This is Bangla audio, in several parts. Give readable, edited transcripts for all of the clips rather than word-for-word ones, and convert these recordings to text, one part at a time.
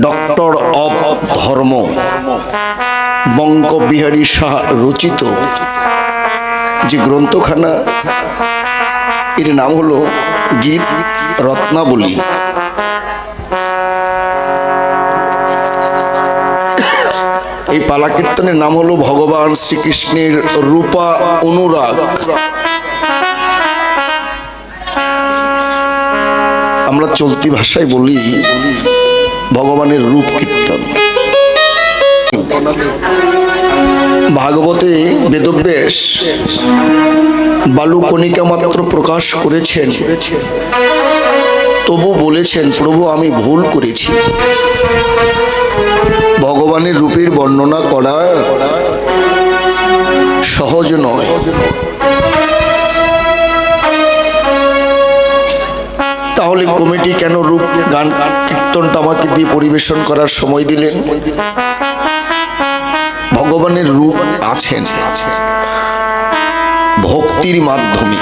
ডক্টর অব ধর্ম বঙ্কবিহারী সাহা রচিত যে গ্রন্থখানা, এর নাম হলো গীত রত্নাবলী। এই পালা কীর্তনের নাম হলো ভগবান শ্রীকৃষ্ণের রূপা অনুরাগ। আমরা চলতি ভাষায় বলি ভগবানের রূপ কীর্তন। ভাগবতে বেদব্যাস বালুকণিকা মাত্র প্রকাশ করেছেন, তবু বলেছেন, প্রভু আমি ভুল করেছি। ভগবানের রূপের বর্ণনা করা সহজ নয়। তাহলে কমিটি কেন রূপ গান কীর্তনটা আমাকে দিয়ে পরিবেশন করার সময় দিলেন? ভগবানের রূপ আছেন ভক্তির মাধ্যমে।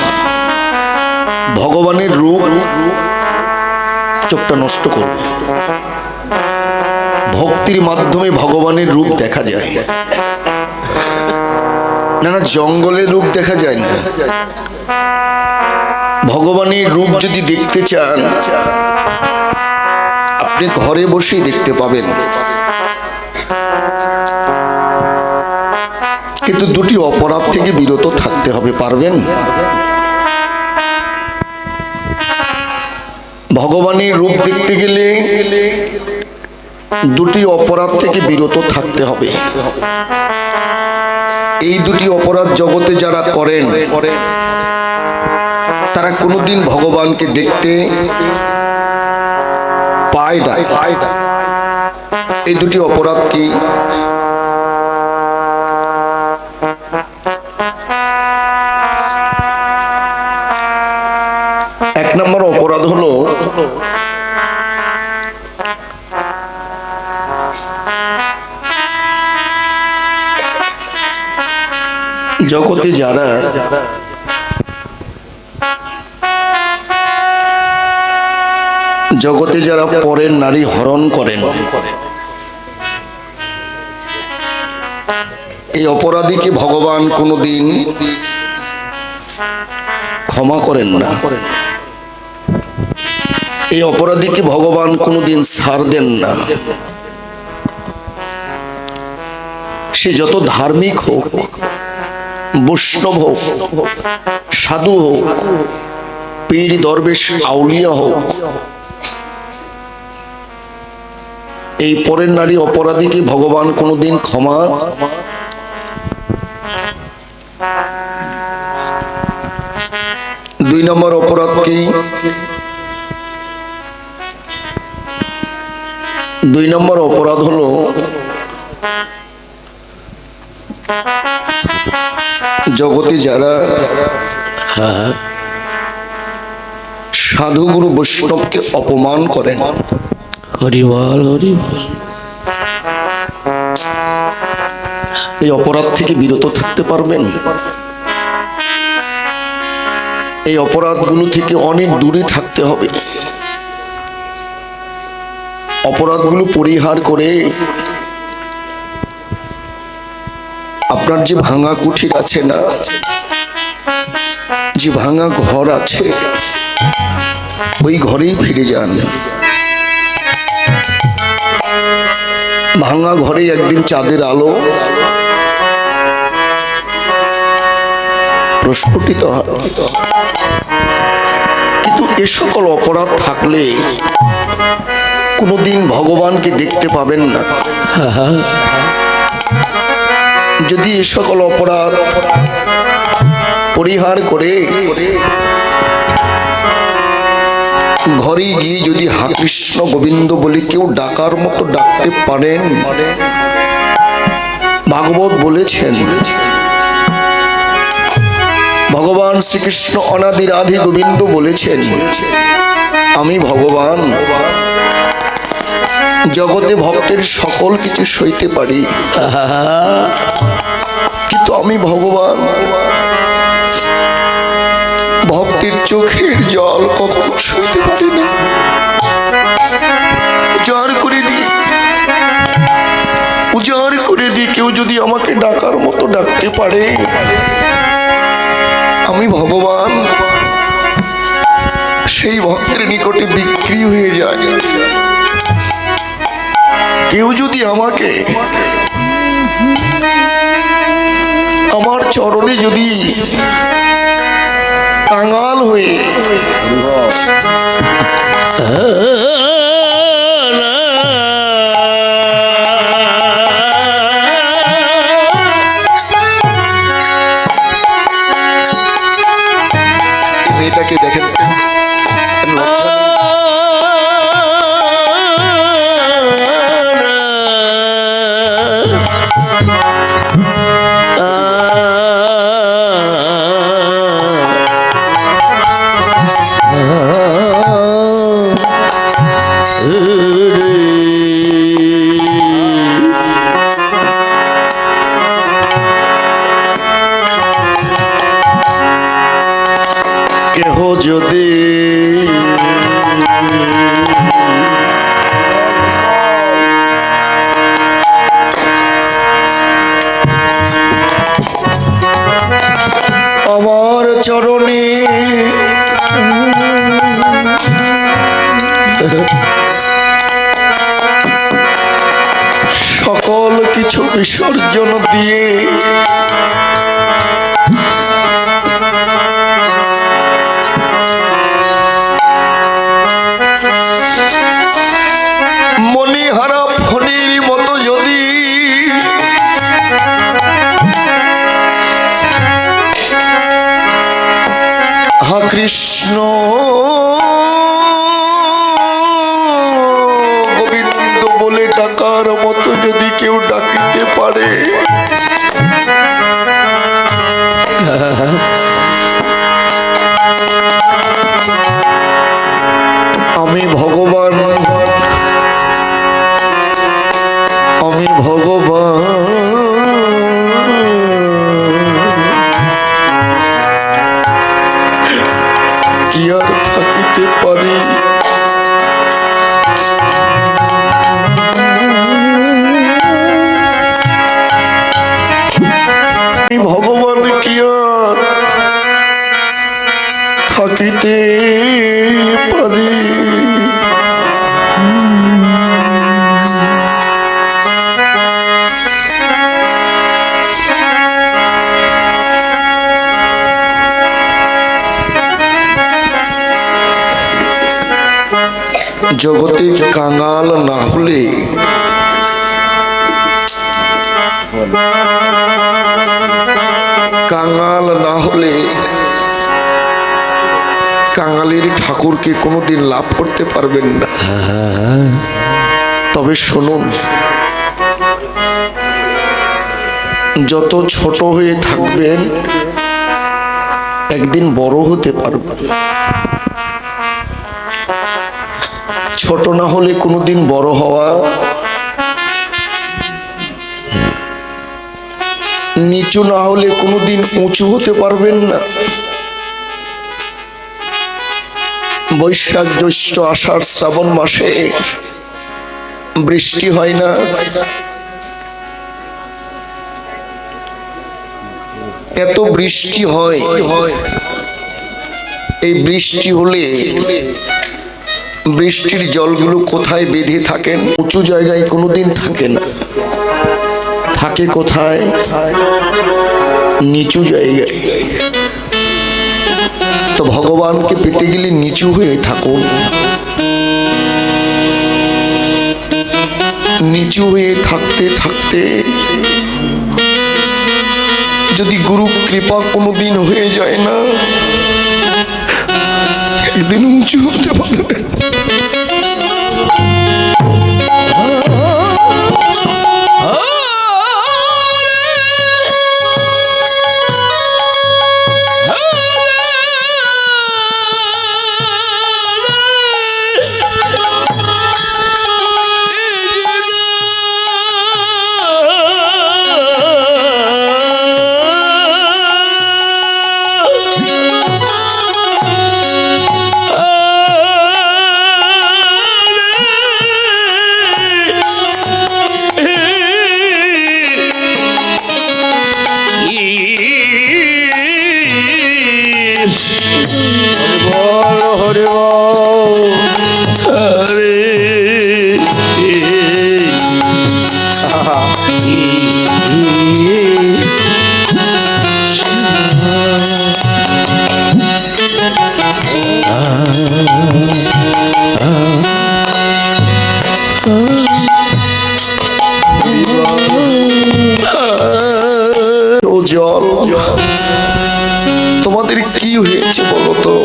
ভগবানের রূপ, চোখটা নষ্ট করবে, ভক্তির মাধ্যমে ভগবানের রূপ দেখা যায়। না না, জঙ্গলের রূপ দেখা যায় না। ভগবানের রূপ যদি দেখতে চান, আপনি ঘরে বসেই দেখতে পাবেন। কিন্তু দুটি অপরাধ থেকে বিরত থাকতে হবে। পারবেন? ভগবানের রূপ দেখতে গেলে দুটি অপরাধ থেকে বিরত থাকতে হবে। এই দুটি অপরাধ জগতে যারা করেন, তারা কোনোদিন ভগবানকে দেখতে পায় না। এই দুটি অপরাধ কি? এক নম্বর অপরাধ হলো জগতে যারা পরের নারী হরণ করেন, এই অপরাধীকে ভগবান কোনোদিন ক্ষমা করেন না। এই অপরাধীকে ভগবান কোনোদিন ছাড় দেন না। সে যত ধার্মিক হোক, বৈষ্ণব হোক, সাধু হোক, পীর দরবেশ আউলিয়া হোক, এই পরের নারী অপরাধীকে ভগবান কোনোদিন ক্ষমা দুই নম্বর অপরাধ কি? দুই নম্বর অপরাধ হলো জগতে যারা সাধু গুরু বৈষ্ণবকে অপমান করেন। হরিবল হরিবল। এই অপরাধ থেকে বিরত থাকতে পারবেন? এই অপরাধগুলো থেকে অনেক দূরে থাকতে হবে। অপরাধগুলো পরিহার করে আপনার যে ভাঙা কুঠির আছে না, যে ভাঙা ঘর আছে, ওই ঘরেই ফিরে যান। ভাঙা ঘরে একদিন চাঁদের আলো প্রস্ফুটিত হয়। কিন্তু এ সকল অপরাধ থাকলে কোনোদিন ভগবানকে দেখতে পাবেন না। যদি এ সকল অপরাধ পরিহার করে ঘরে গিয়ে যদি হা কৃষ্ণ গোবিন্দ বলে কেউ ডাকার মতো ডাকতে পারেন, ভাগবত বলেছেন ভগবান শ্রীকৃষ্ণ অনাদি রাধি গোবিন্দ বলেছেন, আমি ভগবান জগতে ভক্তের সকল কিছু সইতে পারি, কিন্তু আমি ভগবান ভক্তের চোখের জল কখনো সইতে পারি না। জ্বর করে দিই যদি আমাকে ডাকার মতো ডাকতে পারে, আমি ভগবান সেই ভক্তের নিকটে বিক্রি হয়ে যায়। কেউ যদি আমাকে আমার চরণে যদি কাঙাল হয়ে মেয়েটাকে দেখেন, কেহ যদি আমার চরণে সকল কিছু বিসর্জন দিয়ে মণিহারা ফণির মতো যদি হা কৃষ্ণ গোবিন্দ বলে ডাকার মতো যদি কেউ ডাকিতে পারে, আমি ভগবান, আমি ভগবান কি আর থাকিতে পারি। আমি ভগবান কি আর থাকিতে পারি। জগতে কাঙাল না হলে কাঙালির ঠাকুরকে কোনোদিন লাভ করতে পারবেন না। তবে শুনুন, যত ছোট হয়ে থাকবেন একদিন বড় হতে পারবেন। ছোট না হলে কোনোদিন বড় হওয়া, নিচু না হলে কোনোদিন উঁচু হতে পারবেন না। বৈশাখ জ্যৈষ্ঠ আষাঢ় শ্রাবণ মাসে বৃষ্টি হয় না, এত বৃষ্টি হয়। এই বৃষ্টি হলে বৃষ্টির জলগুলো কোথায় বেঁধে থাকেন? উঁচু জায়গায় কোনোদিন থাকে না, থাকে কোথায়? নিচু জায়গায়। তো ভগবানকে পেতে গেলে নিচু হয়ে থাকুন। নিচু হয়ে থাকতে থাকতে যদি গুরু কৃপা কোনোদিন হয়ে যায় না, একদিন উঁচু হতে পারবে। ও জল, তোমাদের কি হয়েছে বলো তো?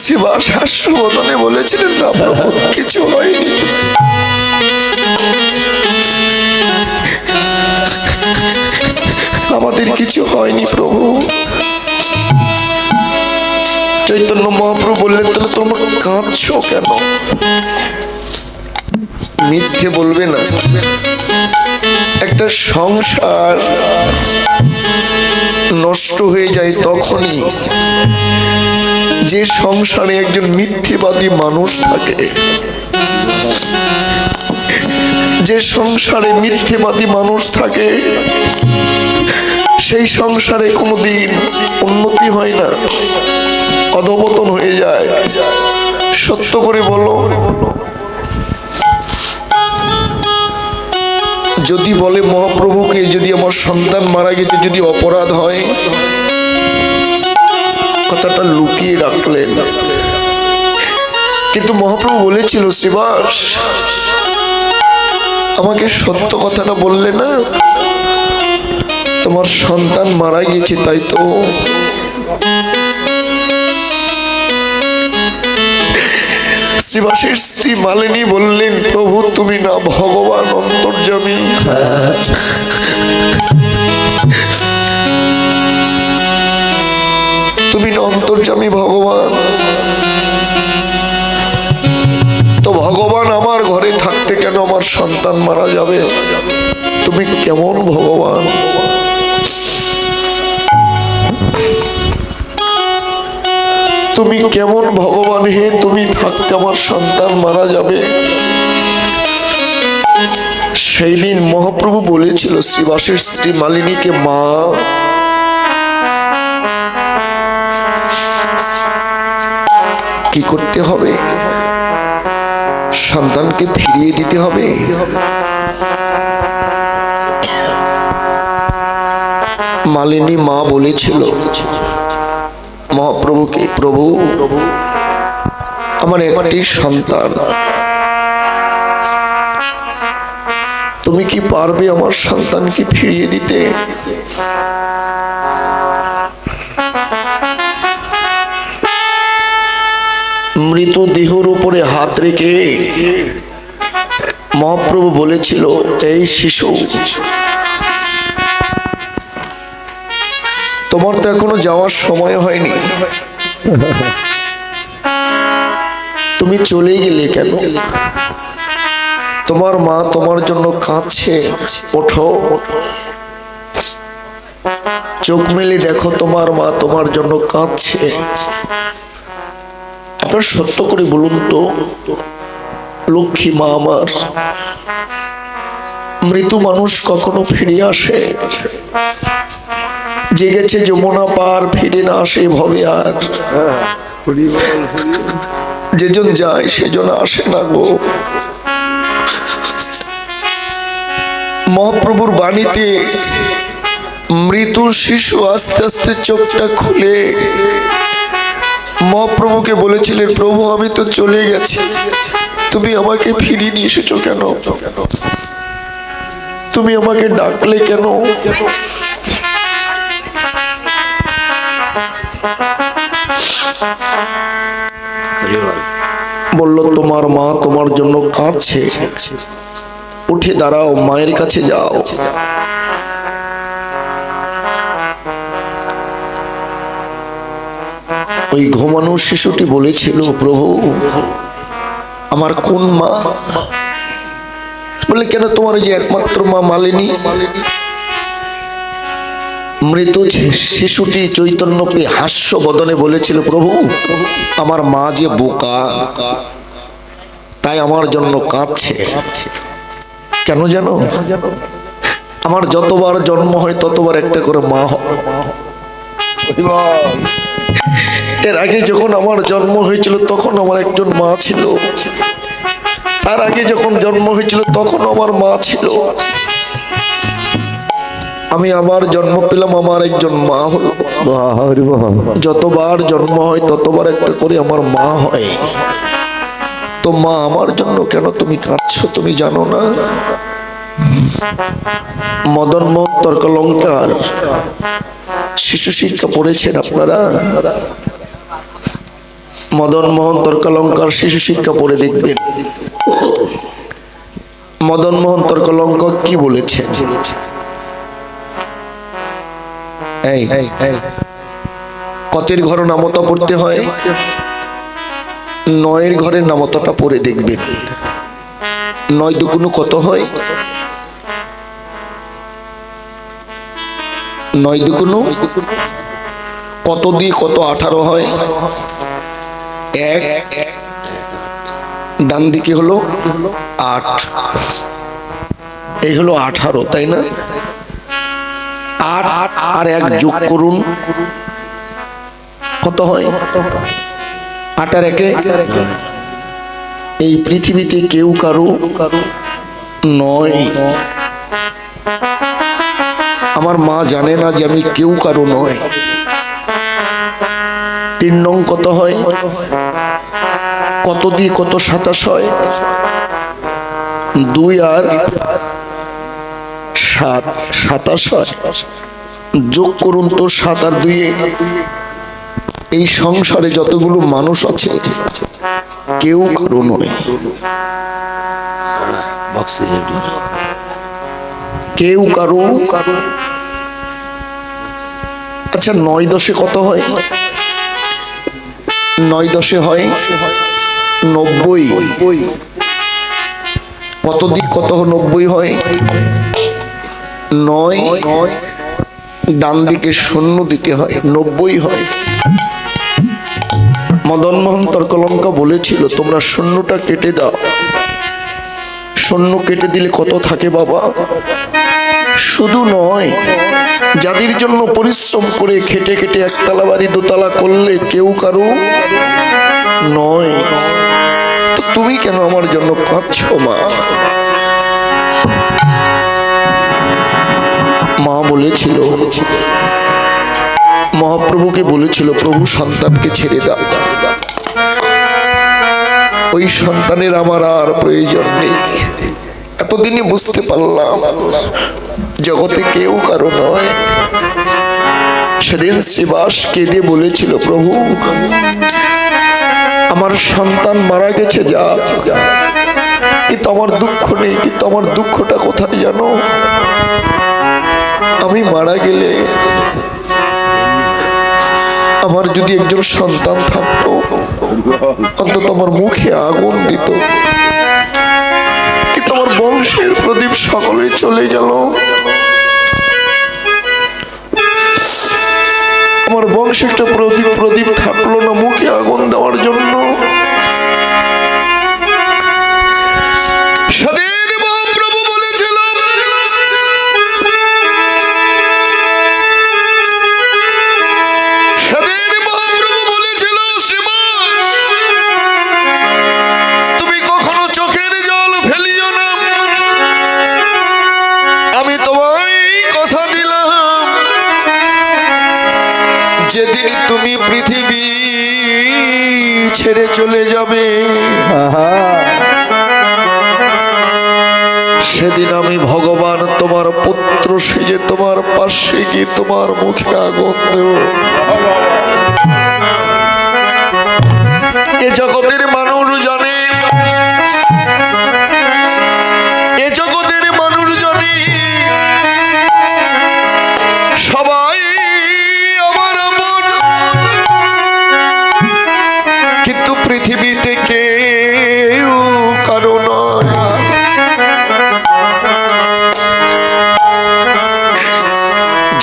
শিবাস হাস্যবদনে বলেছিলেন, না প্রভু কিছু হয়নি। আমাদের কিছু হয়নি প্রভু। চৈতন্য মহাপ্রভু বললেন, তাহলে তোমরা কাঁদছো কেন? মিথ্যে বলবে না। একটা সংসার নষ্ট হয়ে যায় তখনই যে সংসারে একজন মিথ্যেবাদী মানুষ থাকে। যে সংসারে মিথ্যেবাদী মানুষ থাকে সেই সংসারে কোনোদিন উন্নতি হয় না, অধঃপতন হয়ে যায়। সত্য করে বলো, যদি বলে মহাপ্রভুকে, যদি আমার সন্তান মারা গেছে যদি অপরাধ হয়, কথাটা লুকিয়ে রাখলেন। কিন্তু মহাপ্রভু বলেছিল, শ্রীবাস আমাকে সত্য কথাটা বললে না, তোমার সন্তান মারা গেছে তাই তো? শ্রীবাসের স্ত্রী মালিনী বললেন, প্রভু তুমি না ভগবান অন্তর্যামী, তুমি না অন্তর্যামী ভগবান, তো ভগবান আমার ঘরে থাকতে কেন আমার সন্তান মারা যাবে? তুমি কেমন ভগবান? তুমি কেমন ভগবান হে, তুমি থাকতে আমার সন্তান মারা যাবে? সেই দিন মহাপ্রভু বলেছিল শ্রীবাসের স্ত্রী মালিনীকে, মা কি করতে হবে? সন্তানকে ফিরিয়ে দিতে হবে। মালিনী মা বলেছিল মহাপ্রভুকে, প্রভু আমার একটি সন্তান, তুমি কি পারবে আমার সন্তানকে ফিরিয়ে দিতে? মৃত দেহের উপরে হাত রেখে মহাপ্রভু বলেছিল, এই শিশু, তোমার তো এখনো যাওয়ার সময় হয়নি, তুমি চলে গেলে কেন? তোমার মা তোমার জন্য কাঁদছে, ওঠো, চোখ মেলে দেখো, তোমার মা তোমার জন্য কাঁদছে। আপনার সত্য করে বলুন তো, লক্ষ্মী মা আমার, মৃত মানুষ কখনো ফিরে আসে? যে গেছে যমুনা পার, ফিরে না আসে ভবে আর। যেজন যায় সেজন আসে না গো। মহাপ্রভুর বাণীতে মৃত শিশু আস্তে আস্তে চোখটা খুলে মহাপ্রভুকে বলেছিলেন, প্রভু আমি তো চলে গেছি, তুমি আমাকে ফিরিয়ে নিয়ে এসেছো কেন? তুমি আমাকে ডাকলে কেন? বলল, তোমার মা তোমার জন্য কাঁদছে, উঠে দাঁড়াও, মায়ের কাছে যাও। ওই ঘুমানো শিশুটি বলেছিল, প্রভু আমার কোন মা? বলে, কেন তোমার যে একমাত্র মা মালিনী? মৃত শিশুটি চৈতন্য পেয়ে হাস্য বদনে বলেছিল, প্রভু আমার মা যে বোকা, তাই আমার জন্য কাঁদছে। কেন জানো? আমার যতবার জন্ম হয় ততবার একটা করে মা হয়। এর আগে যখন আমার জন্ম হয়েছিল তখন আমার একজন মা ছিল, তার আগে যখন জন্ম হয়েছিল তখন আমার মা ছিল। আমি আবার জন্ম পেলাম, আমার একজন মা হলো। যতবার জন্ম হয় ততবার একটা করে আমার মা হয়। তো মা আমার জন্য কেন তুমি কাঁদছো তুমি জানো না? মদন মোহন তর্কালঙ্কার শিশু শিক্ষা পড়েছেন আপনারা? মদন মোহন তর্কালঙ্কার শিশু শিক্ষা পড়ে দেখবেন। মদন মোহন তর্কালঙ্কার কি বলেছে? কতের ঘর নামতা পড়তে হয়? 9 ঘরের নামতাটা পড়ে দেখবেন। 9 দুগুণ কত হয়? 9 দুগুণ কত দিয়ে কত? 18 হয়। 1 ডান দিকে হলো 8, এই হলো 18, তাই না? 8 আর 1 যোগ করুন, কত হয়? 8 আর 1 এই পৃথিবীতে কেউ কারো নয়। আমার মা জানে না যে আমি কেউ কারো নয়। 3 নং কত হয়? কত দিয়ে কত? 27 হয়। 2 আর 7 27 হয়। যোগ করুন তো 7 আর 2। এই সংসারে যতগুলো মানুষ আছে কেউ কারো নয়, কেউ কারো। আচ্ছা 9 10 কত হয়? 9 10 হয় 90। কত দিক কত 90 হয়? 9 ডান দিকে 0 দিতে হয়, 90 হয়। মদন মোহন তর্কলঙ্কা বলেছিল তোমরা 0টা কেটে দাও। 0 কেটে দিলে কত থাকে বাবা? শুধু নয়, যাদের জন্য পরিশ্রম করে খেটে খেটে একতলা বাড়ি দোতলা করলে কেউ কারো নয়। তো তুমি কেন আমার জন্য কাঁদছো মা? মা বলেছিল, মহাপ্রভুকে বলেছিল প্রভু সন্তানকে ছেড়ে দাও, ওই সন্তানের আমার আর প্রয়োজন নেই। এতদিনে বুঝতে পারলাম জগতে কেউ কারো নয়। সেদিন শ্রীবাস কেঁদে বলেছিল প্রভু আমার সন্তান মারা গেছে যা, কিন্তু আমার দুঃখ নেই। কিন্তু আমার দুঃখটা কোথায় জানো? আমি মারা গেলে আমার যদি একজন সন্তান থাকতো অন্তত আমার মুখে আগুন দিত। কিন্তু আমার বংশের প্রদীপ সকলে চলে গেল। আমার বংশে একটা প্রদীপ থাকলো না মুখে আগুন দেওয়ার জন্য। যেদিন তুমি পৃথিবী ছেড়ে চলে যাবে সেদিন আমি ভগবান তোমার পুত্র সেজে তোমার পাশে গিয়ে তোমার মুখে আগুন দেব। এ জগতের মানুষ জানে, এ জগতের মানুষ জানে সবাই আমার আপন, কিন্তু পৃথিবীতে কেউ কারো নয়।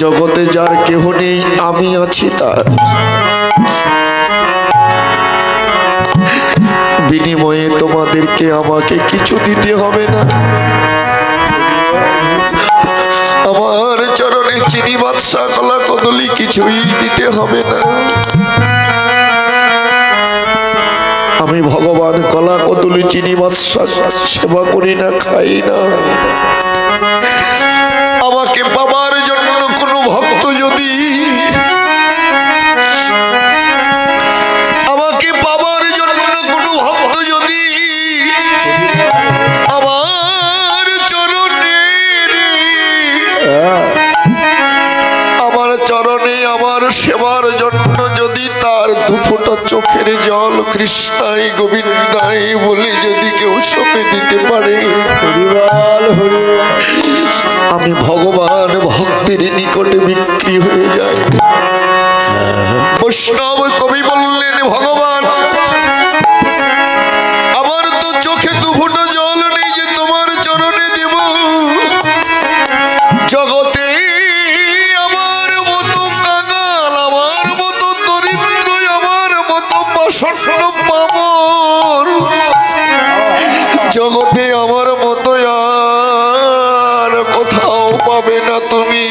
জগতে যার কেহ নেই আমি আছি তার, বিনিময়ে তোমাদেরকে আমাকে কিছু দিতে হবে না। আমার চরণে চিনি বাদশা কলা কদলি কিছুই দিতে হবে না। আমি ভগবান কলা কদলি চিনি বাদশা সেবা করি না, খাই না। আমাকে বাবার জন্য যদি আমাকে পাবার জন্য কোনো ভক্ত যদি আমার চরণে আমার সেবার জন্য যদি তার দুফোঁটা চোখের জল কৃষ্ণাই গোবিন্দাই বলে যদি কেউ সঁপে দিতে পারে, আমি ভগবান ভক্তের নিকটে বিক্রি হয়ে যাই। বৈষ্ণব কবি বললেন, ভগবান আমার তো চোখে দুফোঁটা জল নেই যে তোমার চরণে দেব। জগতে আমার মতো কাঙাল, আমার মতো দরিদ্র, আমার মতো বাসন্ন পামর জগতে আমার মতো আর কোথাও পাবে না তুমি।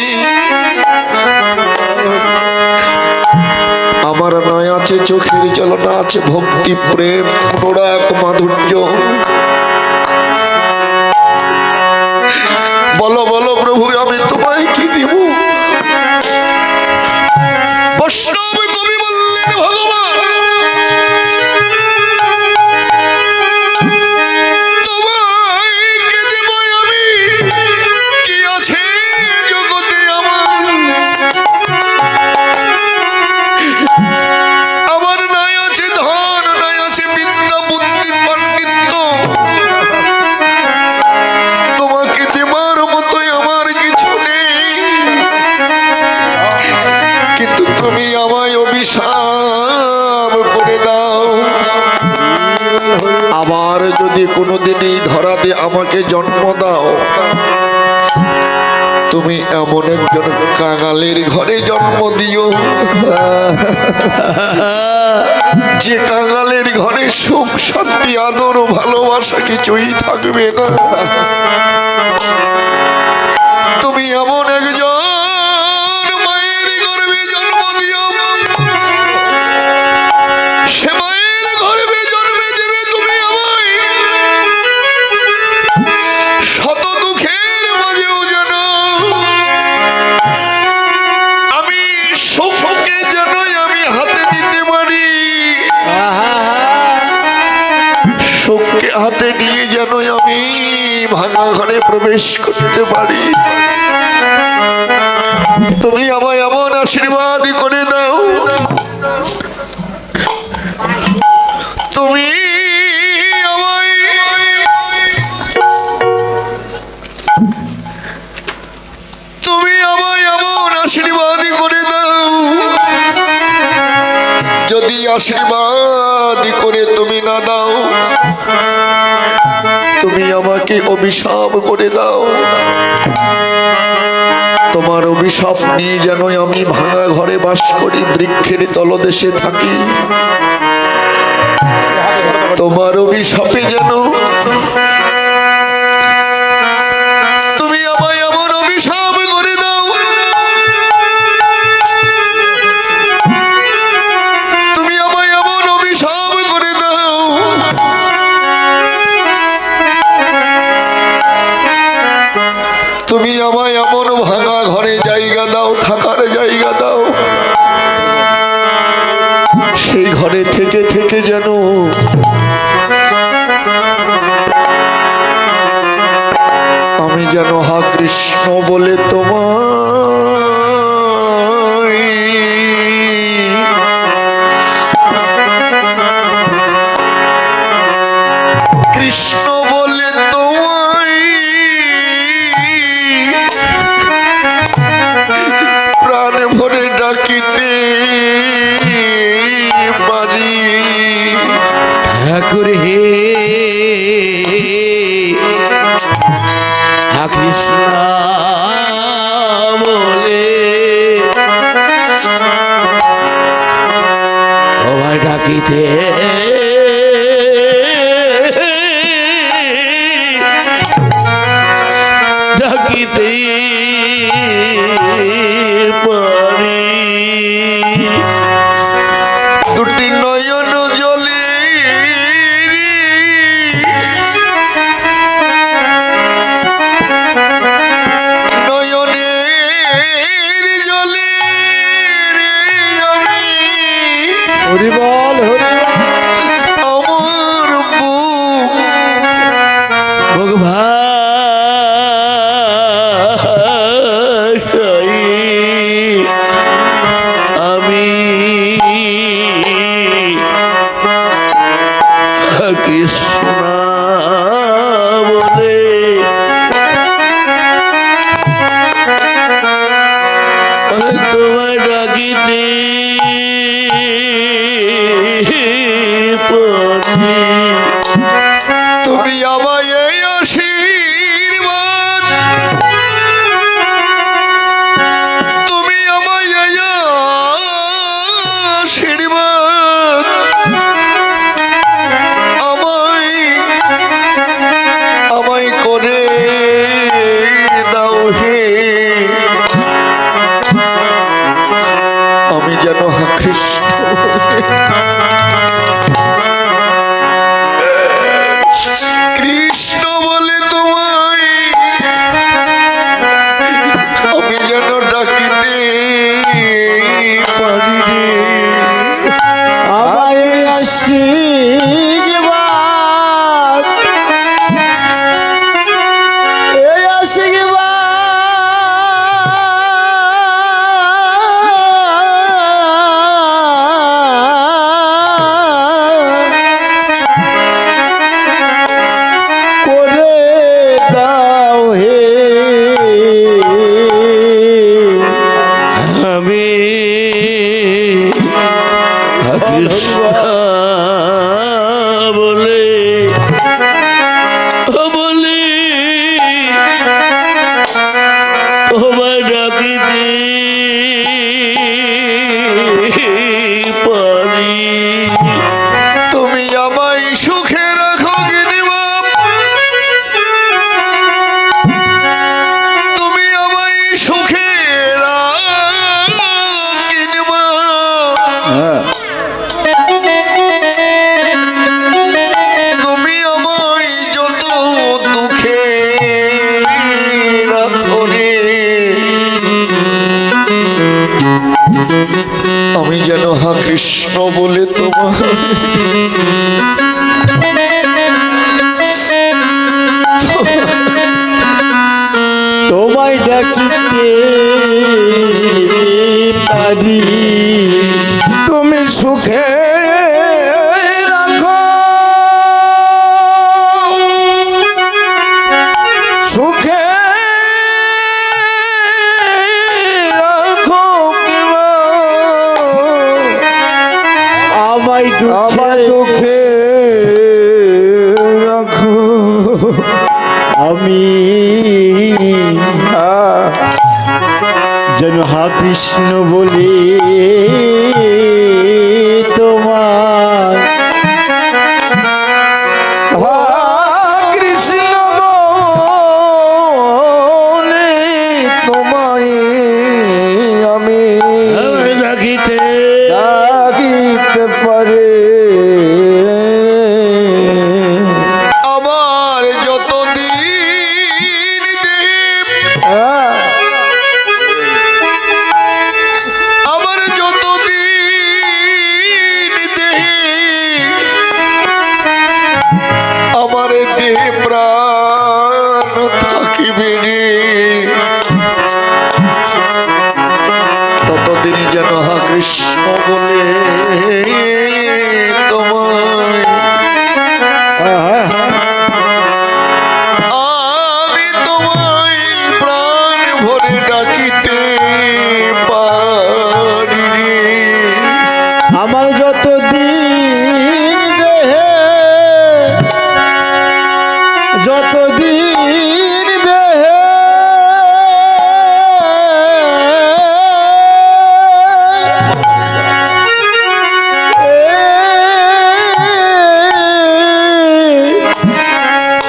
আমার নয় আছে চোখের জল, না আছে ভক্তি প্রেম অনুরাগ মাধুর্য। বলো বলো প্রভু, আমি তোমায় কি দিব? বৈষ্ণব কবি বললেন, ভগবান তোমায় কি দিব আমি? কি আছে জগতে আমার? আমার নাই আছে ধন, নাই আছে বিদ্যা বুদ্ধি পাণ্ডিত্য, তোমাকে দেবার মতোই আমার কিছু নেই। কিন্তু তুমি আমায় অভিশাপ করে দাও। আবার যদি কোনোদিন এই ধরাতে আমাকে জন্ম দাও, তুমি এমন একজন কাঙালের ঘরে জন্ম দিও যে কাঙালের ঘরে সুখ শান্তি আদর ও ভালোবাসা কিছুই থাকবে না। তুমি এমন একজন মায়ের গর্ভে জন্ম দিও, সে মায়ের গর্ভে জন্মে দেবে তুমি আমায়। শত দুঃখের মাঝেও যেন আমি সুখকে যেন আমি হাতে নিতে পারি, সুখকে হাতে নিয়ে যেন আমি ভাঙা ঘরে প্রবেশ করতে পারি। তুমি আমায় এমন আশীর্বাদ করে দাও, তুমি আমায় এমন আশীর্বাদ করে দাও। যদি আশীর্বাদ করে তুমি না দাও, তুমি আমাকে অভিশাপ করে দাও। তোমার অভিশাপ নিয়ে যেন আমি ভাঙা ঘরে বাস করি, বৃক্ষের তলদেশে থাকি। তোমার অভিশাপে যেন তুমি আমায় এমন অভিশাপ করে দাও, তুমি আমায় এমন অভিশাপ করে দাও, তুমি আমায় এমন ভাঙা ঘরে জায়গা দাও, থাকার জায়গা দাও। সেই ঘরে থেকে থেকে যেন আমি যেন হা কৃষ্ণ বলে তোমায় কৃষ্ণ বলে তোমায় প্রাণ ভরে ডাকিতে পারি। ঠাকুর হে কৃষ্ণ বলে তোমায় ডাকিতে ডাকিতে পারি। দুটি নয়ন জলে নয়নের জলে পারি। তুমি আমায় এই আশীর্বাদ, তুমি আমায় এই আশীর্বাদ আমায় করে দাও হে, আমি যেন কৃষ্ণ কৃষ্ণ বলে তোমায় আমি যেন ডাকিতে পারি রে। আমায় আশীর্বাদ, এই আশীর্বাদ করে দাও হে। আমি কৃষ্ণ বলে বলে তোমায় ডাকিতে পারি। তুমি আমায় সুখে রাখো গিরিমা, তুমি আমায় সুখে রাখো গিরিমা, তুমি আমায় যত দুঃখে রাখো রে, আমি যেন কৃষ্ণ বলে তোমার তোমায় ডাকিতে পারি। তুমি সুখে রাখো, সুখে রাখো কিবা আমায় দুঃখে রাখো। আমি যেন কৃষ্ণ বলি তোমার, কৃষ্ণ বলে তোমায় আমি আমায় ডাকিতে ডাকিতে পারে। আমার যত দিন আমার যত দিন আমার দেহ প্রাণ থাকিবে রে, ততদিন যেন কৃষ্ণ বলে তোমায় আমি তোমায় প্রাণ ভরে ডাকিতে পারি রে। আমার যত দিন দেহে, যত দিন দেহে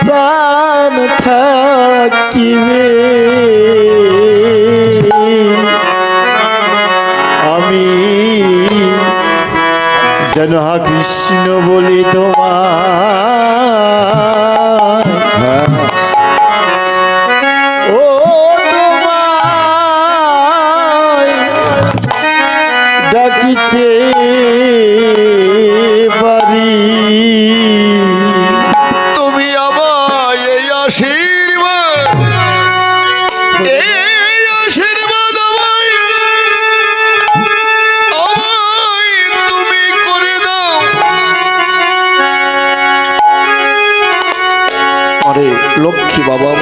প্রাণ থাকিবে, আমি যেন কৃষ্ণ বলি তোমার, ও তোমায় ডাকিতে পারি। তুমি আমায় এই আশীর্বাদ, এই আশীর্বাদ আমায় তুমি করে দাও। আরে লক্ষ্মী বাবা,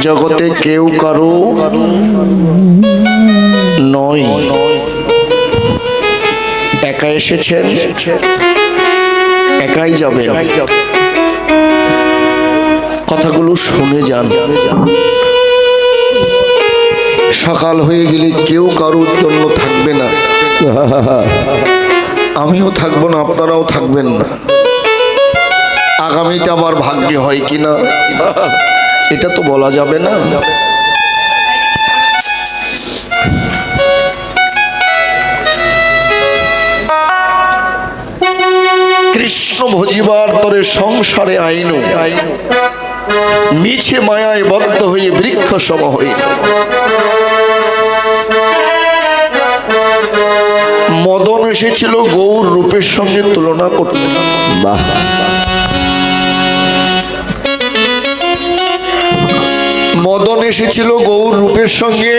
জগতে কেউ কারো এসেছেন, একাই যাবেন, কথাগুলো শুনে যান। সকাল হয়ে গেলে কেউ কারোর জন্য থাকবে না, আমিও থাকবো না, আপনারাও থাকবেন না। আগামীতে আবার ভাগ্যে হয় কিনা এটা তো বলা যাবে না। কৃষ্ণ ভজিবার তরে সংসারে আইনু, মিছে মায়ায় বদ্ধ হয়ে বৃক্ষ সম হইল। মদন এসেছিল গৌর রূপের সঙ্গে তুলনা করতে। বাহ, মদন এসেছিল গৌর রূপের সঙ্গে,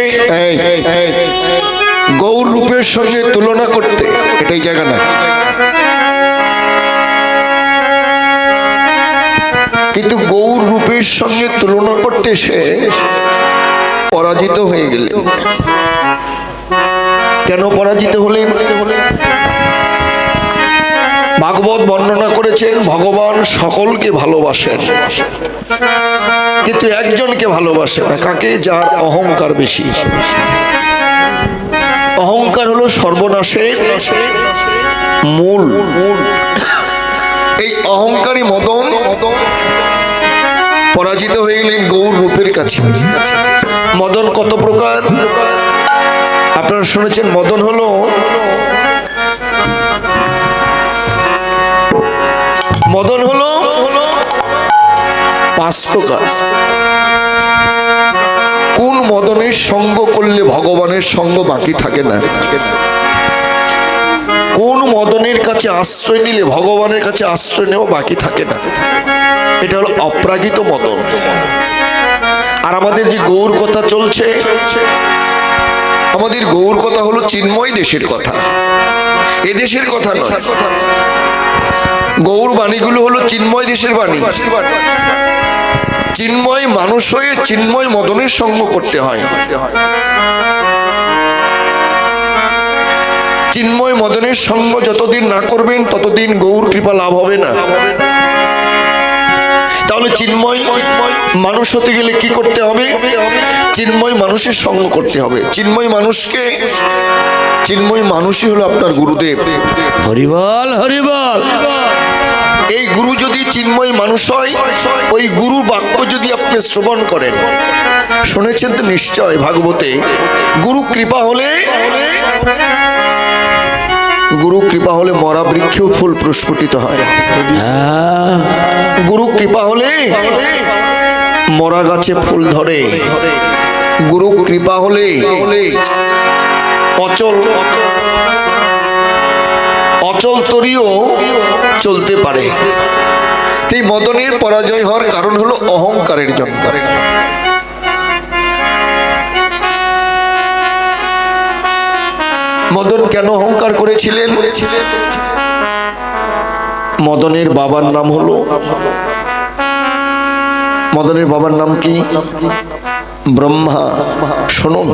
গৌর রূপের সঙ্গে তুলনা করতে। এটাই জায়গা না, কিন্তু গৌর রূপের সঙ্গে তুলনা করতে সে পরাজিত হয়ে গেলেন। কেন পরাজিত হলেন? ভাগবত বর্ণনা করেছেন ভগবান সকলকে ভালোবাসেন, কিন্তু একজনকে ভালোবাসে না। কাকে? যার অহংকার বেশি। অহংকার হলো সর্বনাশের মূল। এই অহংকারী মদন পরাজিত হয়ে গেলেন গৌর রূপের কাছে। মদন কত প্রকার আপনারা শুনেছেন। মদন হলো পাঁচ প্রকার। কোন মদনের সঙ্গ করলে ভগবানের সঙ্গ বাকি থাকে না? কোন মদনের কাছে আশ্রয় নিলে ভগবানের কাছে আশ্রয় নেওয়া বাকি থাকে না? এটা হলো অপরাজিত মদন। আর আমাদের যে গৌর কথা চলছে, আমাদের গৌর কথা হলো চিন্ময় দেশের কথা, এদেশের কথা নয়। গৌর বাণীগুলো হলো চিন্ময় দেশের বাণী। চিন্ময় মানুষ হয়ে চিন্ময় মদনের সঙ্গ করতে হয়। চিন্ময় মদনের সঙ্গ যতদিন না করবেন ততদিন গৌর কৃপা লাভ হবে না। তাহলে চিন্ময় মানুষ হতে গেলে কি করতে হবে? চিন্ময় মানুষের সঙ্গ করতে হবে। চিন্ময় মানুষই হলো আপনার গুরুদেব। হরিবল হরিবল। এই গুরু যদি চিন্ময় মানুষ হয়, ওই গুরু বাক্য যদি আপনি শ্রবণ করেন, শুনেছেন তো নিশ্চয় ভাগবতে, গুরু কৃপা হলে মরা বৃক্ষেও ফুল প্রস্ফুটিত হয়। গুরু কৃপা হলে মরা গাছে ফুল ধরে। গুরু কৃপা হলে অচল তরিও চলতে পারে। এই মদনের পরাজয় হওয়ার কারণ হলো অহংকারের জন্য। মদন কেন অহংকার করেছিলেন? মদনের বাবার নাম হলো, মদনের বাবার নাম কি? ব্রহ্মা। শুনুন,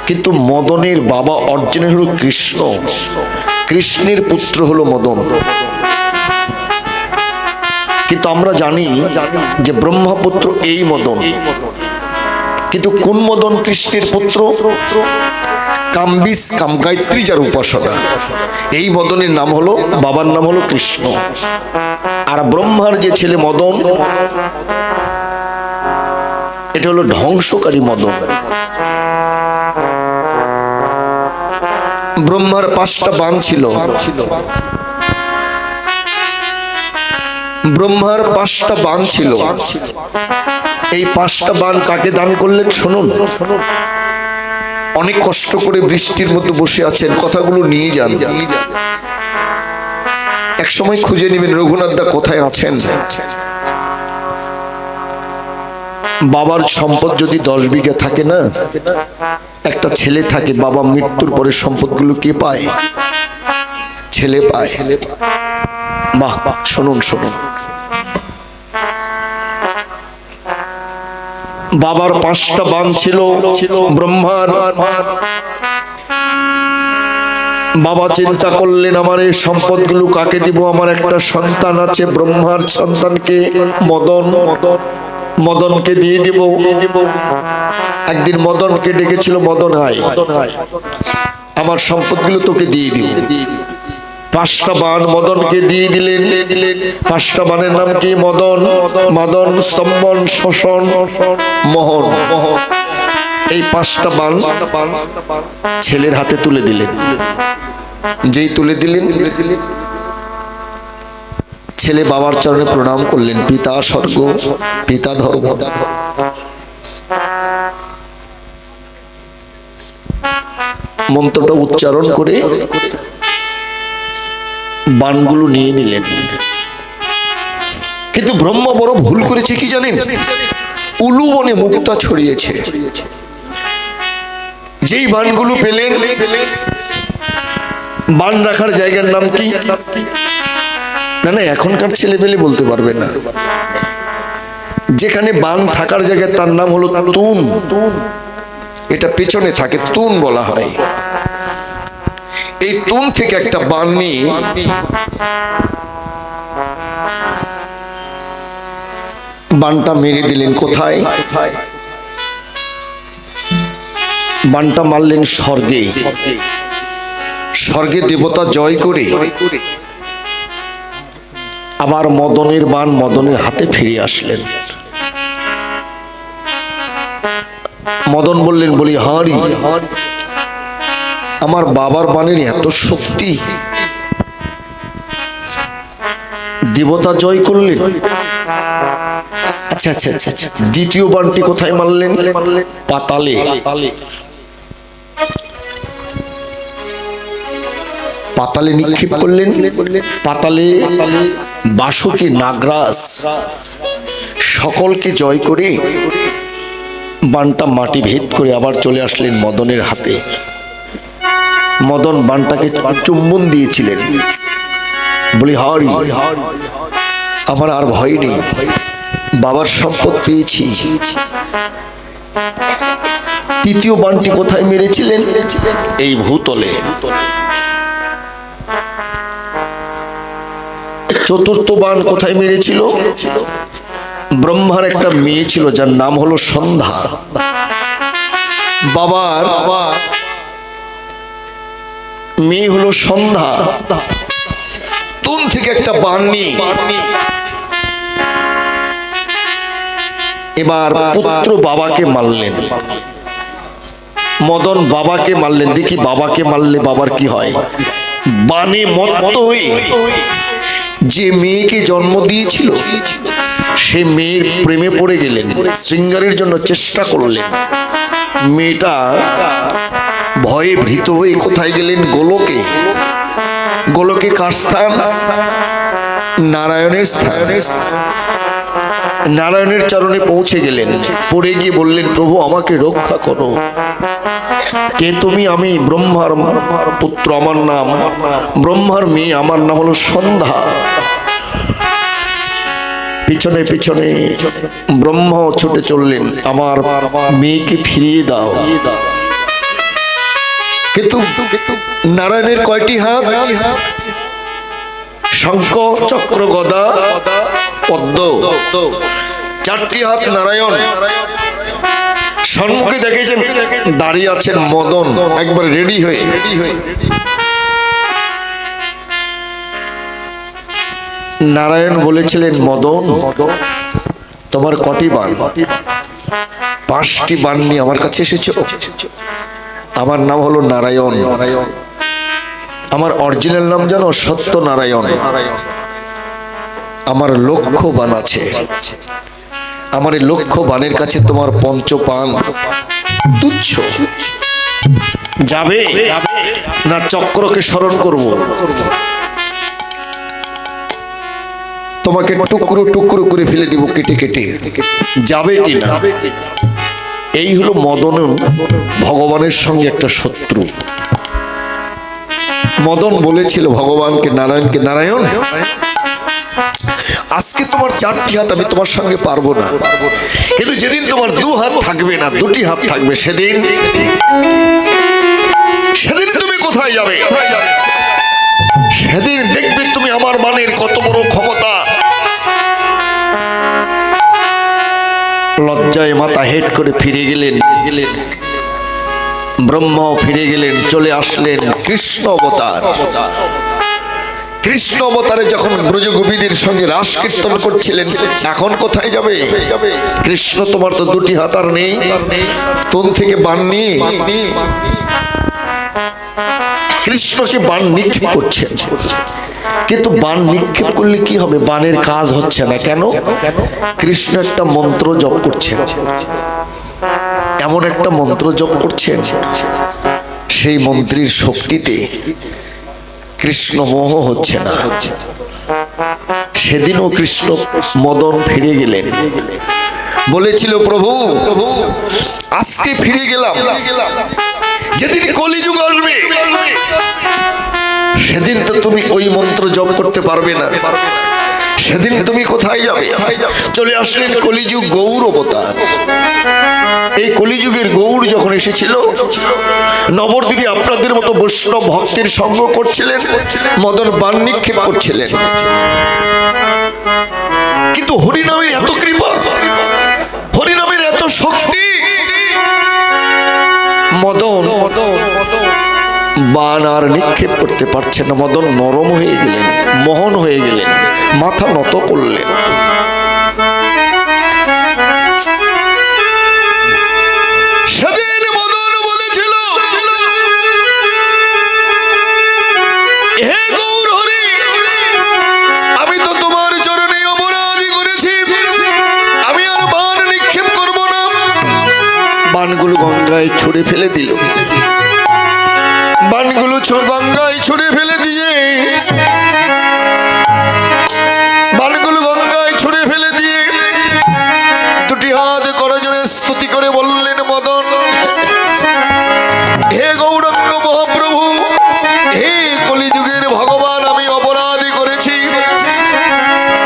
কিন্তু মদনের বাবা অরিজিনাল হলো কৃষ্ণ। কৃষ্ণের পুত্র হলো মদন। কিন্তু আমরা জানি যে ব্রহ্মপুত্র এই মদন। কিন্তু কোন মদন কৃষ্ণের পুত্র? কামগায়ত্রী যার উপাসনা, এই মদনের নাম হলো, বাবার নাম হলো কৃষ্ণ। আর ব্রহ্মার যে ছেলে মদন, এটা হলো ধ্বংসকারী মদন। ব্রহ্মার 5টা বাণ ছিল। ব্রহ্মার 5টা বাণ ছিল। এই 5টা বাণ কাকে দান করলেন? শুনুন, অনেক কষ্ট করে বৃষ্টির মধ্যে বসে আছেন, কথাগুলো নিয়ে যান। এক সময় খুঁজে নেবেন রঘুনাথ দা কোথায় আছেন। বাবার সম্পদ যদি 10 বিঘা থাকে না, একটা ছেলে থাকে, বাবা মৃত্যুর পরে সম্পদগুলো কে পায়? ছেলে পায়। বাহ, শুনুন। বাবার 5টা বাণ ছিল। ব্রহ্মার বাবা চিন্তা করলেন আমার এই সম্পদগুলো কাকে দিব, আমার একটা সন্তান আছে ব্রহ্মার সন্তানকে মদনকে দিয়ে দিব। একদিন মদনকে ডেকেছিল, মদন আয়, আমার সম্পদগুলো তোকে দিয়ে দিব। 5টা বাণ মদনকে দিয়ে দিলেন। 5টা বাণের নাম কি? মদন, স্তম্ভন, শোষণ, মোহন। এই 5টা বাণ ছেলের হাতে তুলে দিলেন। যেই তুলে দিলেন, ছেলে বাবার চরণে প্রণাম করলেন, পিতা স্বর্গ, পিতা ধর্ম। মন্ত্রটা উচ্চারণ করে বাণগুলো নিয়ে নিলেন। কিন্তু ব্রহ্মা বড় ভুল করেছে কি জানেন? উলু বনে মুক্তা ছড়িয়েছে। যেই বাণগুলো পেলেন, বাণ রাখার জায়গার নাম কি? না এখনকার ছেলে পেলে বলতে পারবে না। যেখানে বাণ থাকার জায়গায় তার নাম হলো তুন। এটা পেছনে থাকে, তুন বলা হয়। এই তুন থেকে একটা বাণ নিয়ে বাণটা মেরে দিলেন। কোথায়? বাণটা মারলেন স্বর্গে। স্বর্গে দেবতা জয় করে আবার মদনের বাণ মদনের হাতে ফিরে আসলেন। মদন বললেন, বলি হারি, আমার বাবার বাণের এত শক্তি, দেবতা জয় করলেন। আচ্ছা আচ্ছা আচ্ছা, দ্বিতীয় বাণটি কোথায় মারলেন? পাতালে। পাতালে নিক্ষেপ করলেন। পাতালে বাসুকি, নাগরাজ সকলকে জয় করে বাণটা মাটি ভেদ করে আবার চলে আসলেন মদনের হাতে। মদন বাণটাকে চুম্বন দিয়েছিলেন, বলি হারি, আমার আর ভয় নেই, বাবার সম্পদ পেয়েছি। তৃতীয় বাণটি কোথায় মেরেছিলেন? এই ভূতলে। চতুর্থ বাণ কোথায় মেরেছিল? ব্রহ্মার একটা মেয়ে ছিল যার নাম হলো সন্ধ্যা। বাবার মেয়ে হলো সন্ধ্যা। তুন থেকে একটা বাণ নিয়ে এবার পুত্র বাবাকে মারলেন। মদন বাবাকে মারলেন। দেখি বাবাকে মারলে বাবার কি হয়। বাণে মত্ত হয়ে যে মেয়েকে জন্ম দিয়েছিল সে মেয়ের প্রেমে পড়ে গেলেন। শৃঙ্গারের জন্য চেষ্টা করলেন। মেয়েটা ভয়ে ভীত হয়ে কোথায় গেলেন? গোলকে। গোলকে কার স্থান? নারায়ণের স্থান। নারায়ণের চরণে পৌঁছে গেলেন। পড়ে গিয়ে বললেন, প্রভু আমাকে রক্ষা করো। কে তুমি? আমি ব্রহ্মার পুত্র, আমার নাম ব্রহ্মার মেয়ে, আমার নাম হলো সন্ধ্যা। পিছনে পিছনে ব্রহ্মা ছুটে চললেন, আমার মেয়েকে ফিরিয়ে দাও। কিন্তু নারায়ণের কয়টি হাত? শঙ্খ, চক্র, গদা, পদ্ম, 4টি হাত নারায়ণ। সম্মুখে দেখেছেন দাঁড়িয়ে আছেন মদন, একবার রেডি হয়ে। নারায়ণ বলেছিলেন, মদন তোমার কটি বাণ? 5টি বাণ নিয়ে আমার কাছে এসেছো। আমার নাম হলো নারায়ণ। আমার অরিজিনাল নাম জানো? সত্যনারায়ণ। আমার লক্ষ বাণ আছে। আমার এই লক্ষ বাণের কাছে তোমার পঞ্চপাণ তুচ্ছ। যাবে না চক্রকে স্মরণ করব? তোমাকে টুকরো টুকরো করে ফেলে দিব, কেটে কেটে। যাবে কি না? এই হলো মদন ভগবানের সঙ্গে একটা শত্রু। মদন বলেছিল ভগবানকে, নারায়ণকে, নারায়ণ আজকে তোমার 4টি হাত, আমি তোমার সঙ্গে পারবো না। কিন্তু যেদিন তোমার 2 হাত থাকবে না, 2টি হাত থাকবে, সেদিন তুমি কোথায় যাবে? লজ্জায় মাথা হেট করে ফিরে গেলেন। ব্রহ্মাও ফিরে গেলেন, চলে আসলেন কৃষ্ণ অবতার। কৃষ্ণ অবতারে যখন ব্রজগোপীদের সঙ্গে রাস কীর্তন করছিলেন, এখন কোথায় যাবে? কৃষ্ণ, তোমার তো দুটি হাত আর নেই, তোন থেকে বান নিয়ে কৃষ্ণকে বান নিক্ষেপ করছেন। কিন্তু বান নিক্ষেপ করলে কি হবে? বানের কাজ হচ্ছে না। কেন? কৃষ্ণ একটা মন্ত্র জপ করছেন, এমন একটা মন্ত্র জপ করছেন, সেই মন্ত্রের শক্তিতে কৃষ্ণ মোহ হচ্ছে না। সেদিনও কৃষ্ণ মদন ফিরে গেলেন, বলেছিল প্রভু আজকে ফিরে গেলাম, যেদিন কলিযুগ আসবে সেদিন তো তুমি ওই মন্ত্র জপ করতে পারবে না, সেদিন তুমি কোথায় যাবে? চলে আসলেন কলিযুগ গৌর অবতার। এই কলিযুগের গৌর যখন এসেছিল, নবদ্বীপে আপনাদের মতো বৈষ্ণব ভক্তের সঙ্গ করছিলেন, মদন বান নিক্ষেপ করছিলেন। কিন্তু হরিনামের এত কৃপা, হরিনামের এত শক্তি, মদন বান আর নিক্ষেপ করতে পারছেন না। মদন নরম হয়ে গেলেন, মোহন হয়ে গেলেন, মাথা নত করলেন। সেদিন মদন বলেছিল, হে গৌর হরি, আমি তো তোমার চরণে অপরাধী করেছি, আমি আর বান নিক্ষেপ করব না। বানগুলো গঙ্গায় ছুঁড়ে ফেলে দিল। বানগুলো গঙ্গায় ছুঁড়ে ফেলে দিয়ে, বানগুলো গঙ্গায় ছুঁড়ে ফেলে দিয়ে দুটি হাত করজোড়ে স্তুতি করে বললেন, মদন, হে গৌরাঙ্গ মহাপ্রভু, হে কলিযুগের ভগবান, আমি অপরাধী করেছি,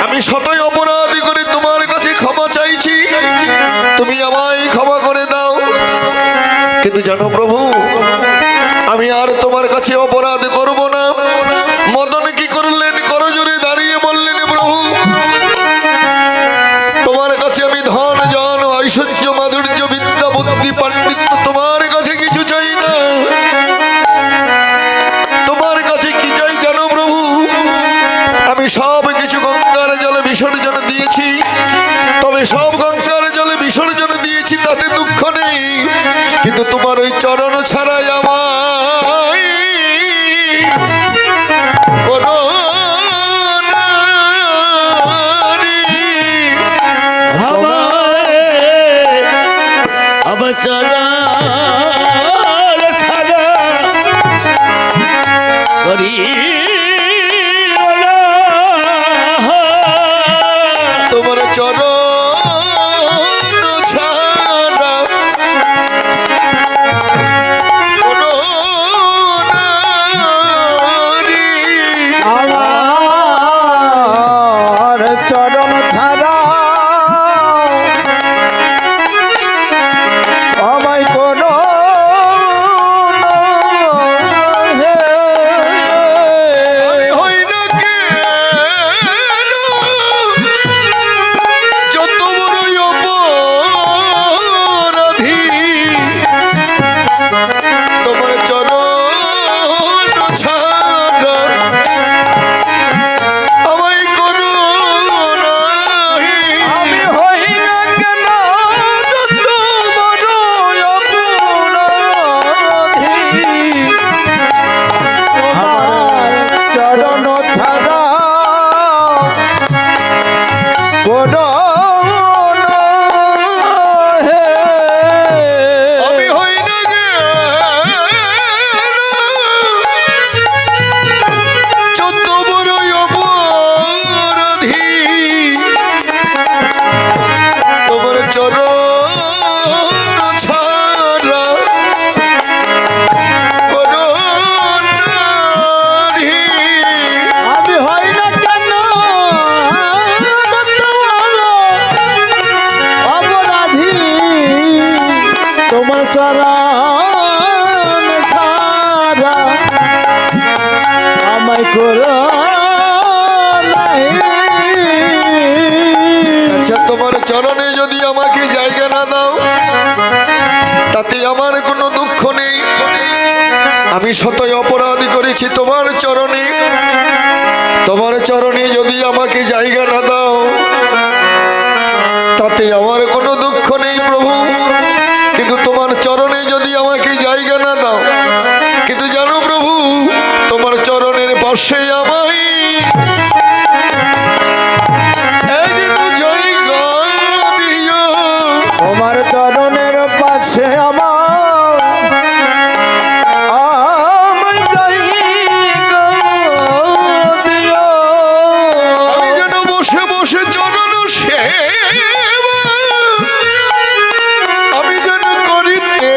আমি শতই অপরাধী করে তোমার কাছে ক্ষমা চাইছি, তুমি আমায় ক্ষমা করে দাও। কিন্তু জানো প্রভু, আমি আর তোমার কাছে অপরাধ করব না। মদন কি করলেন? করজোড়ে দাঁড়িয়ে বললেন, প্রভু, তোমার কাছে আমি ধন জন ঐশ্বর্য মাধুর্য বিদ্যা বুদ্ধি পাণ্ডিত্য তোমার কাছে কিছু চাই না। তোমার কাছে কি চাই জানো প্রভু? আমি সব কিছু গঙ্গার জলে বিসর্জন দিয়েছি, তবে সব গঙ্গার জলে বিসর্জন দিয়েছি তাতে দুঃখ নেই, কিন্তু তোমার ওই চরণ ছাড়াই আমার তোমার চরণ ছাড়া কোনো নারী, আমার চরণ ছাড়া আমায় কোনো দুঃখ নেই। আমি শতই অপরাধ করেছি তোমার চরণে। তোমার চরণে যদি আমাকে জায়গা না দাও তাতে আমার কোনো দুঃখ নেই প্রভু, কিন্তু তোমার চরণে যদি আমাকে জায়গা না দাও, কিন্তু জানো প্রভু তোমার চরণের পাশে আমায় জায়গা দিও। তোমার চরণের পাশে আমার আমি যেন বসে বসে চরণ সেবা আমি যেন করিতে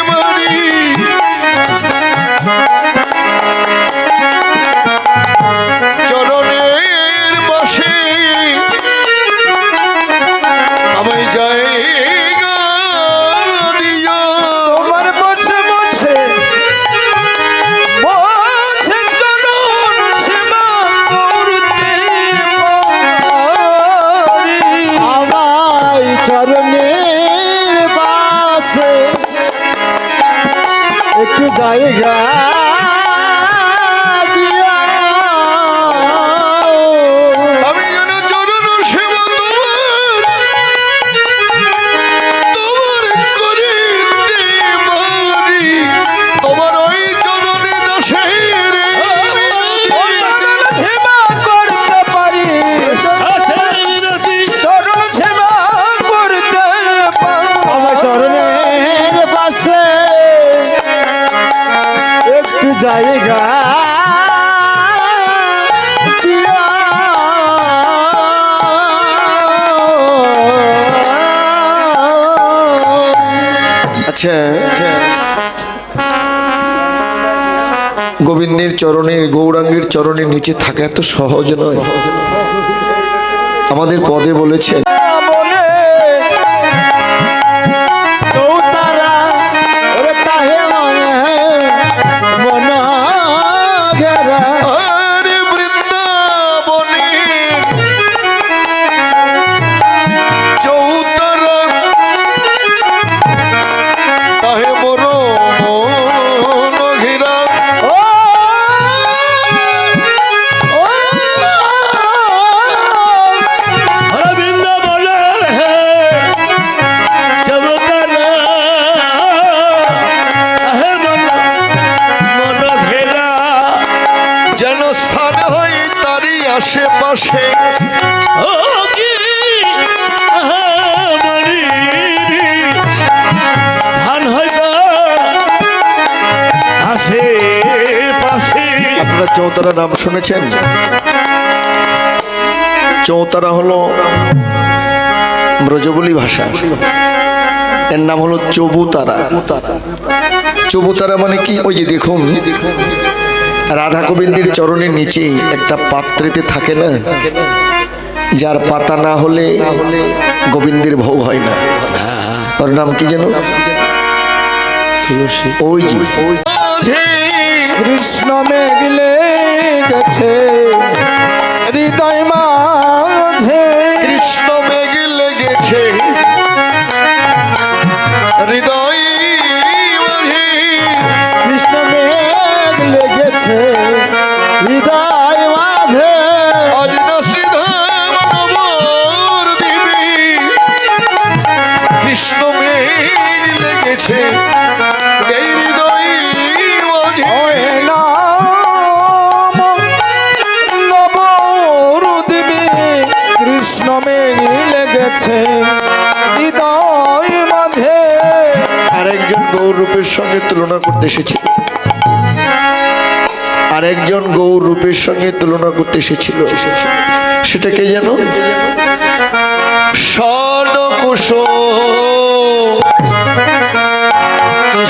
পারি। চরণের পাশে আমায় জায়গা দিও। তোমার বসে বসে বসে চরণ সেবা করতে পারি। আমায় চরণের পাশে একটু জায়গা দিয়া। আমি যেন চরণ সেবা তোমার করিতে পারি। তোমার ওই চরণে দাসের চরণ সেবা করতে পারি। চরণ সেবা করতে পারি। আমার চরণের পাশে একটু জায়গা দিয়া। আচ্ছা, গোবিন্দের চরণে গৌরাঙ্গের চরণে নিচে থাকা এত সহজ নয়। আমাদের পদে বলেছেন বলে তারা ওরে তাহে মনে মন ঘেরা। আরে বৃন্দাবনে চৌতারা তাহে মোর মন ঘেরা। ও অরবিন্দ বলে চমৎকার হে মন মন ঘেরা। যেন স্থান হয় তারই আশেপাশে ও কি মরি স্থান হয়তো আশে পাশে। আপনারা চৌতারা নাম শুনেছেন? চৌতারা হলো ব্রজবুলি ভাষা, এর নাম হলো চবুতারা। চবুতারা মানে কি? ওই যে দেখুন রাধা গোবিন্দের চরণের নিচে একটা পাত্রেতে থাকে না, যার পাতা না হলে গোবিন্দের ভোগ হয় না। ওর নাম কি যেন? ওই যে কৃষ্ণ মেঘলে গেছে হৃদয় মাঝে। কৃষ্ণ মেঘ লেগেছে হৃদয় মাঝে। কৃষ্ণ মেঘ লেগেছে হৃদয় মাঝে। আজ না শ্রীধাম নবর দিবি কৃষ্ণ মেঘ লেগেছে এই হৃদয় মাঝে। ওই নাম নবর দিবি কৃষ্ণ মেঘ লেগেছে হৃদয় মাঝে। আরেকজন গৌর রূপের সঙ্গে তুলনা করতে এসেছিল, আরেকজন গৌর রূপের সঙ্গে তুলনা করতে এসেছিল। সেটা কে যেন? স্বর্ণকুশ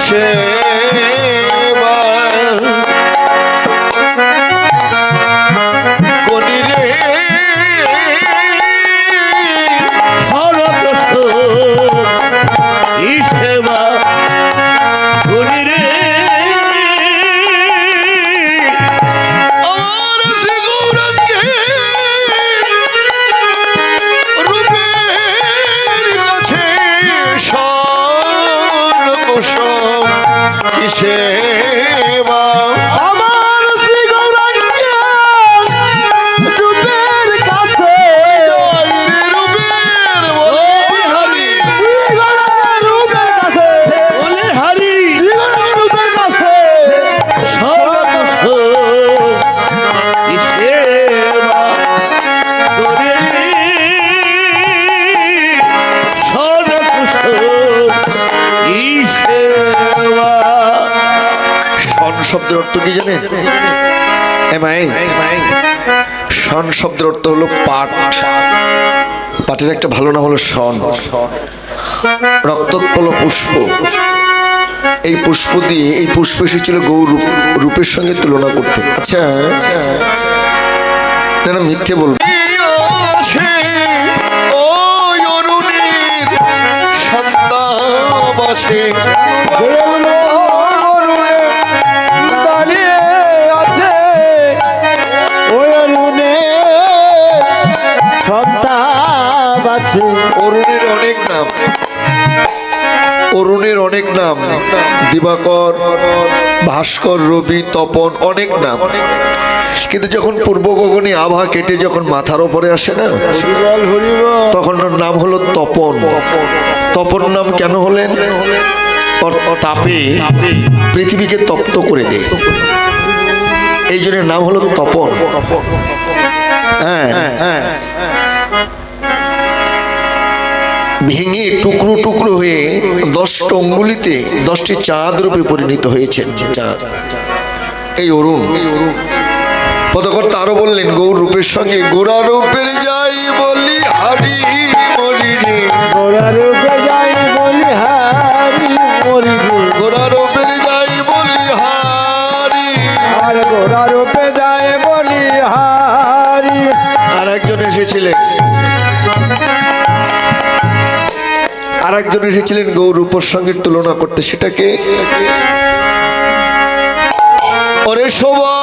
সেবা করি রে সেবা গুনি রে। আমার শ্রী গৌরাঙ্গে রূপের কাছে স্বর্ণকুশ সেবা আমার শ্রী গৌরাঙ্গের রূপের কাছে শ্রী গৌরাঙ্গের রূপের কাছে বলে হারি শ্রী গৌরাঙ্গের রূপের কাছে সেবা করে রে সেবা। শন শব্দের অর্থ কি জানেন? শন শব্দের অর্থ হলো পাট। পাটের একটা ভালো নাম হলো শন। রক্তোৎপল পুষ্প। এই পুষ্প দিয়ে এই পুষ্প এসেছিল গৌর রূপের সঙ্গে তুলনা করতে। আচ্ছা না মিথ্যে বলবো। দাঁড়িয়ে আছে ওই অরুণে সন্তান আছে। অরুণের অনেক নাম, অরুণের অনেক নাম, দিবাকর, ভাস্কর, রবি, তপন, অনেক নাম। কিন্তু যখন পূর্ব গগনে আভা কেটে যখন মাথার ওপরে আসে না, হরিবল হরিবল। তখন ওর নাম হলো তপন। তপন নাম কেন হলেন? তাপে পৃথিবীকে তপ্ত করে দেয়, এই জন্য নাম হলো তপন। হ্যাঁ হ্যাঁ, ভেঙে টুকরো টুকরো হয়ে 10টা অঙ্গুলিতে 10টি চাঁদ রূপে পরিণত হয়েছেন। চাঁদ এই অরুণ। পদকর্তা আরো বললেন গৌর রূপের সঙ্গে গোরা রূপের যাই বলি হারি মরিনি, গোরা রূপে যাই বলি হারি মরিবে। গোরা রূপের যাই বলি হারি। আর গোরা রূপে যাই বলি হারি। আর একজন এসেছিলেন, আর একজন এসেছিলেন গৌর রূপের সঙ্গে তুলনা করতে। সেটাকে ওরে শোভা